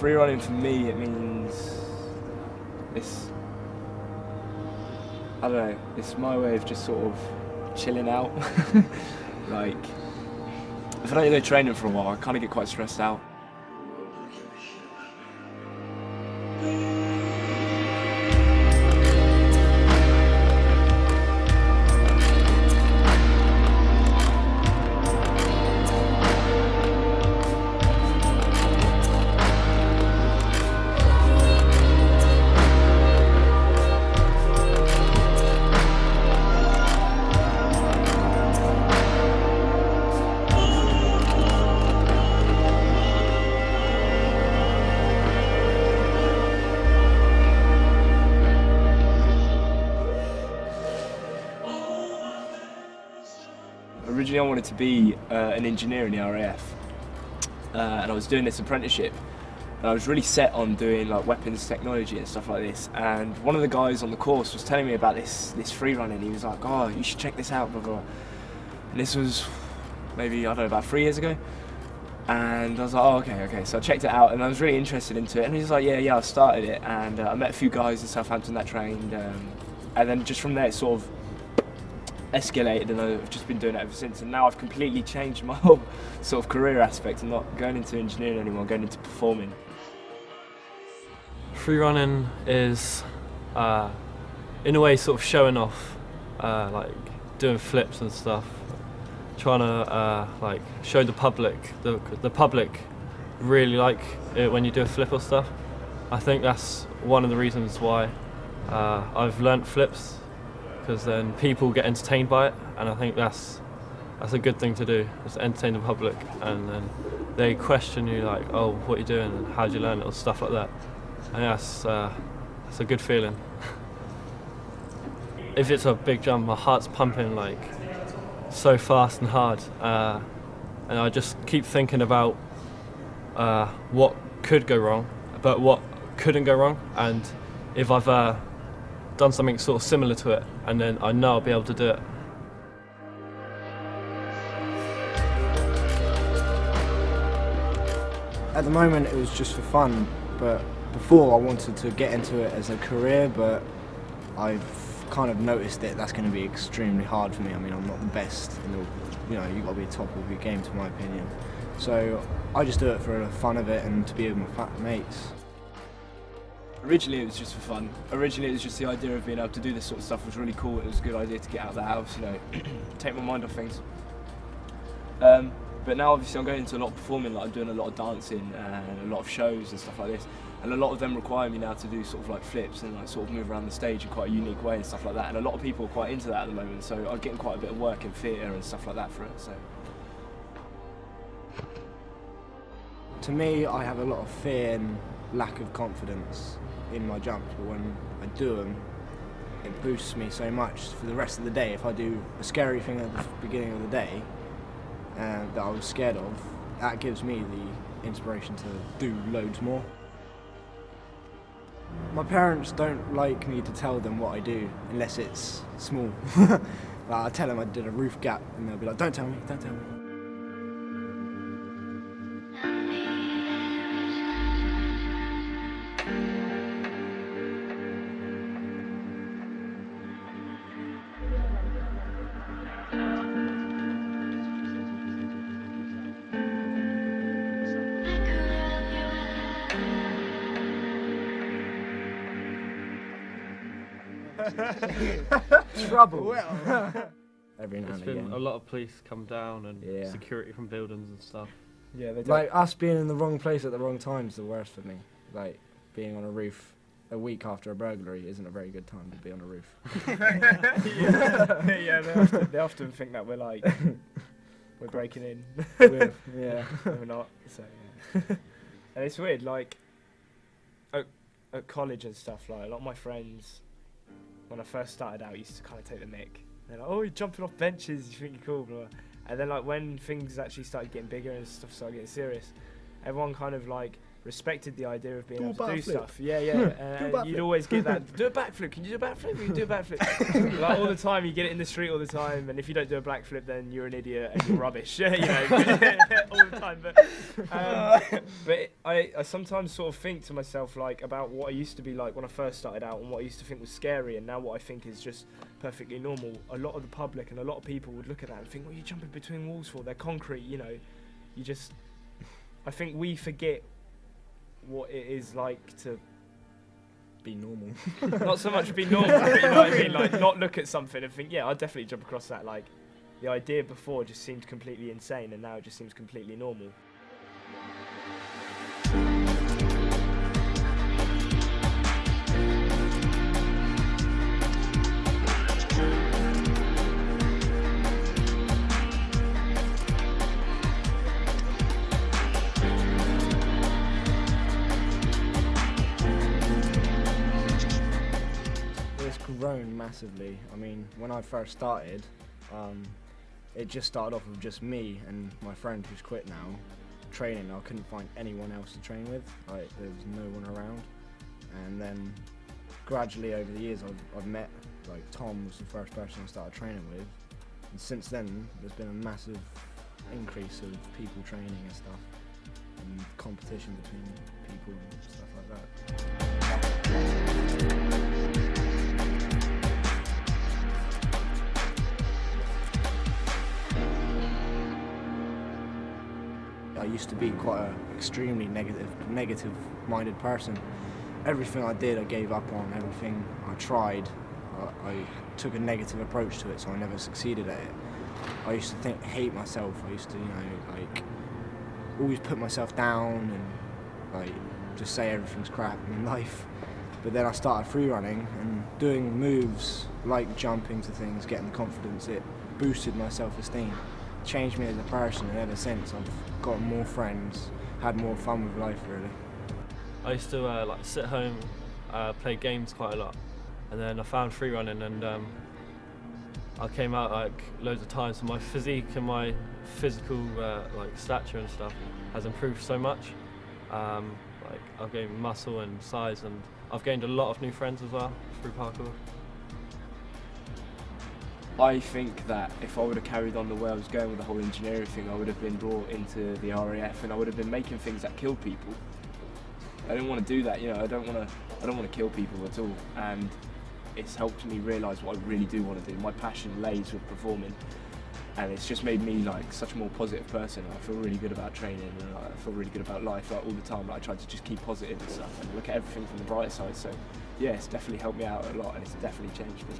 Free running for me, it means it's, I don't know, it's my way of just sort of chilling out. Like, if I don't go training for a while, I kind of get quite stressed out. Originally I wanted to be an engineer in the RAF, and I was doing this apprenticeship, and I was really set on doing like weapons technology and stuff like this. And one of the guys on the course was telling me about this free running. He was like, "Oh, you should check this out, blah blah." And this was maybe, I don't know, about 3 years ago. And I was like, "Oh, okay." So I checked it out, and I was really interested into it. And he was like, "Yeah, I started it." And I met a few guys in Southampton that trained, and then just from there it sort of escalated, and I've just been doing it ever since. And now I've completely changed my whole sort of career aspect. I'm not going into engineering anymore, I'm going into performing. Free running is, in a way, sort of showing off, like doing flips and stuff, trying to like show the public. The public really like it when you do a flip or stuff. I think that's one of the reasons why I've learnt flips, because then people get entertained by it, and I think that's a good thing to do, is to entertain the public, and then they question you like, "Oh, what are you doing and how do you learn it?" or stuff like that. And that's a good feeling. If it's a big jump, my heart's pumping like so fast and hard, and I just keep thinking about what could go wrong, but what couldn't go wrong, and if I've done something sort of similar to it, and then I know I'll be able to do it. At the moment it was just for fun, but before I wanted to get into it as a career, but I've kind of noticed that that's going to be extremely hard for me. I mean, I'm not the best in the, you know, you've got to be top of your game, to my opinion. So I just do it for the fun of it and to be with my fat mates. Originally it was just for fun. Originally it was just the idea of being able to do this sort of stuff was really cool. It was a good idea to get out of the house, you know, take my mind off things. But now obviously I'm going into a lot of performing, like I'm doing a lot of dancing and a lot of shows and stuff like this. And a lot of them require me now to do sort of like flips and like sort of move around the stage in quite a unique way and stuff like that. And a lot of people are quite into that at the moment, so I'm getting quite a bit of work in theatre and stuff like that for it. So. To me, I have a lot of fear and lack of confidence in my jumps, but when I do them, it boosts me so much for the rest of the day. If I do a scary thing at the beginning of the day that I was scared of, that gives me the inspiration to do loads more. My parents don't like me to tell them what I do unless it's small. Like, I tell them I did a roof gap and they'll be like, "Don't tell me, don't tell me." Trouble. Well. Every now There's and been again. a lot of police come down and Yeah. security from buildings and stuff. Yeah, they do. Like, us being in the wrong place at the wrong time is the worst for me. Like, being on a roof a week after a burglary isn't a very good time to be on a roof. Yeah, they often think that we're like, we're breaking in. Yeah. We're not, so yeah. And it's weird, like, at college and stuff, like, a lot of my friends, when I first started out, used to kind of take the mick. They're like, "Oh, you're jumping off benches, you think you're cool, blah, blah." And then, like, when things actually started getting bigger and stuff started getting serious, everyone kind of, like, respected the idea of being Do a able to do backflip. stuff. Yeah, Do a yeah. You'd backflip. always get that. Do a backflip. Can you do a backflip? You can do a backflip. Like all the time, you get it in the street all the time, and if you don't do a backflip, then you're an idiot and you're rubbish. You know, all the time. But I sometimes sort of think to myself like about what I used to be like when I first started out, and what I used to think was scary, and now what I think is just perfectly normal. A lot of the public and a lot of people would look at that and think, "What are you jumping between walls for? They're concrete." You know, you just. I think we forget what it is like to Be normal. not so much be normal, but you know what I mean, like not look at something and think, yeah, I'd definitely jump across that. Like the idea before just seemed completely insane, and now it just seems completely normal. Grown massively. I mean, when I first started, it just started off with just me and my friend who's quit now training. I couldn't find anyone else to train with. Like, there was no one around. And then gradually over the years I've met, like Tom was the first person I started training with, and since then there's been a massive increase of people training and stuff, and competition between people and stuff like that. I used to be quite an extremely negative-minded person. Everything I did, I gave up on. Everything I tried, I took a negative approach to it, so I never succeeded at it. I used to hate myself. I used to, you know, like always put myself down and like just say everything's crap in life. But then I started free running and doing moves like jumping to things, getting the confidence. It boosted my self-esteem. Changed me as a person, and ever since I've got more friends, had more fun with life really. I used to like sit home, play games quite a lot, and then I found free running, and I came out like loads of times, and my physique and my physical like stature and stuff has improved so much. Like I've gained muscle and size, and I've gained a lot of new friends as well through parkour. I think that if I would have carried on the way I was going with the whole engineering thing, I would have been brought into the RAF and I would have been making things that kill people. I didn't want to do that, you know. I don't want to kill people at all. And it's helped me realise what I really do want to do. My passion lays with performing, and it's just made me like such a more positive person. I feel really good about training, and I feel really good about life. Like all the time, I try to just keep positive and stuff and look at everything from the brighter side. So yeah, it's definitely helped me out a lot, and it's definitely changed me.